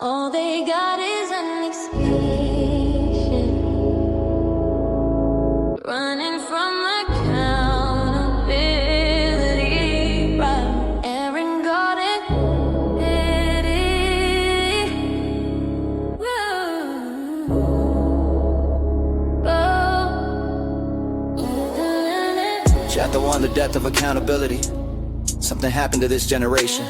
All they got is an explanation, running from accountability, right? Aaron got it. Chapter 1, the death of accountability. Something happened to this generation.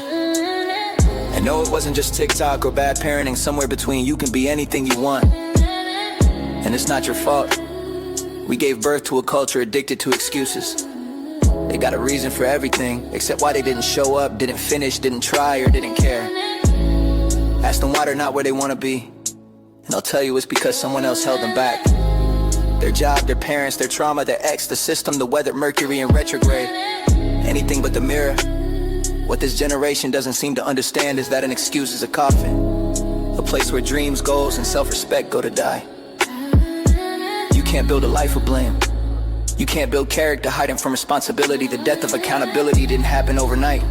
And no, it wasn't just TikTok or bad parenting. Somewhere between, you can be anything you want, and it's not your fault. We gave birth to a culture addicted to excuses. They got a reason for everything, except why they didn't show up, didn't finish, didn't try, or didn't care. Ask them why they're not where they want to be, and they'll tell you it's because someone else held them back. Their job, their parents, their trauma, their ex, the system, the weather, Mercury in retrograde. Anything but the mirror. What this generation doesn't seem to understand is that an excuse is a coffin, a place where dreams, goals, and self-respect go to die. You can't build a life of blame. You can't build character hiding from responsibility. The death of accountability didn't happen overnight.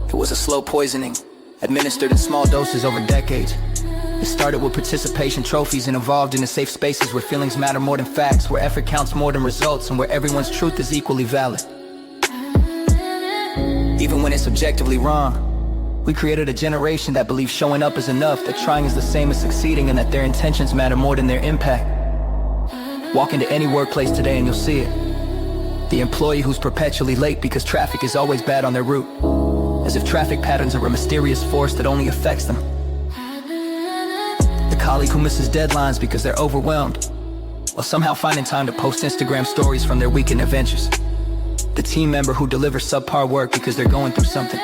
It was a slow poisoning, administered in small doses over decades. It started with participation trophies and evolved into safe spaces where feelings matter more than facts, where effort counts more than results, and where everyone's truth is equally valid. Even when it's objectively wrong, we created a generation that believes showing up is enough, that trying is the same as succeeding, and that their intentions matter more than their impact. Walk into any workplace today and you'll see it. The employee who's perpetually late because traffic is always bad on their route, as if traffic patterns are a mysterious force that only affects them. The colleague who misses deadlines because they're overwhelmed, while somehow finding time to post Instagram stories from their weekend adventures. The team member who delivers subpar work because they're going through something.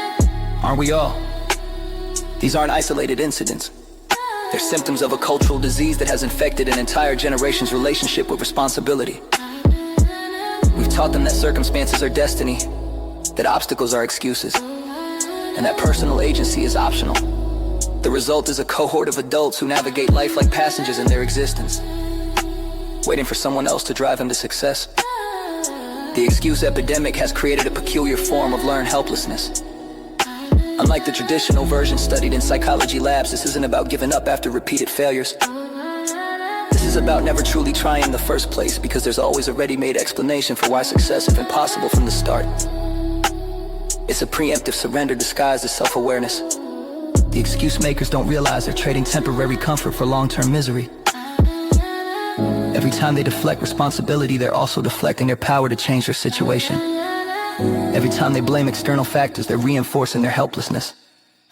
Aren't we all? These aren't isolated incidents. They're symptoms of a cultural disease that has infected an entire generation's relationship with responsibility. We've taught them that circumstances are destiny, that obstacles are excuses, and that personal agency is optional. The result is a cohort of adults who navigate life like passengers in their existence, waiting for someone else to drive them to success. The excuse epidemic has created a peculiar form of learned helplessness. Unlike the traditional version studied in psychology labs, this isn't about giving up after repeated failures. This is about never truly trying in the first place, because there's always a ready-made explanation for why success is impossible from the start. It's a preemptive surrender disguised as self-awareness. The excuse makers don't realize they're trading temporary comfort for long-term misery. Every time they deflect responsibility, they're also deflecting their power to change their situation. Every time they blame external factors, they're reinforcing their helplessness.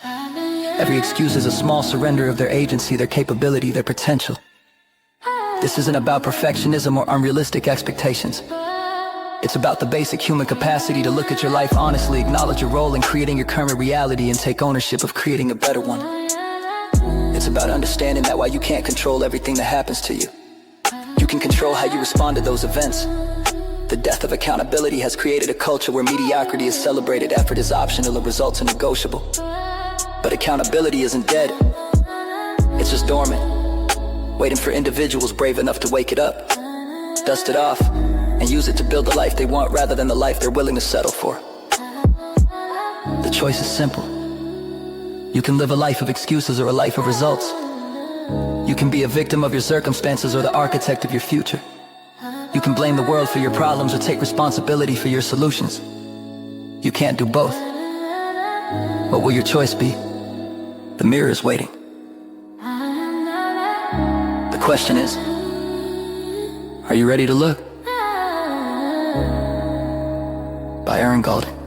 Every excuse is a small surrender of their agency, their capability, their potential. This isn't about perfectionism or unrealistic expectations. It's about the basic human capacity to look at your life honestly, acknowledge your role in creating your current reality, and take ownership of creating a better one. It's about understanding that while you can't control everything that happens to you, you can control how you respond to those events. The death of accountability has created a culture where mediocrity is celebrated, effort is optional, and results are negotiable. But accountability isn't dead. It's just dormant, waiting for individuals brave enough to wake it up, dust it off, and use it to build the life they want rather than the life they're willing to settle for. The choice is simple. You can live a life of excuses or a life of results. You can be a victim of your circumstances or the architect of your future. You can blame the world for your problems or take responsibility for your solutions. You can't do both. What will your choice be? The mirror is waiting. The question is, are you ready to look? By Aaron Golden.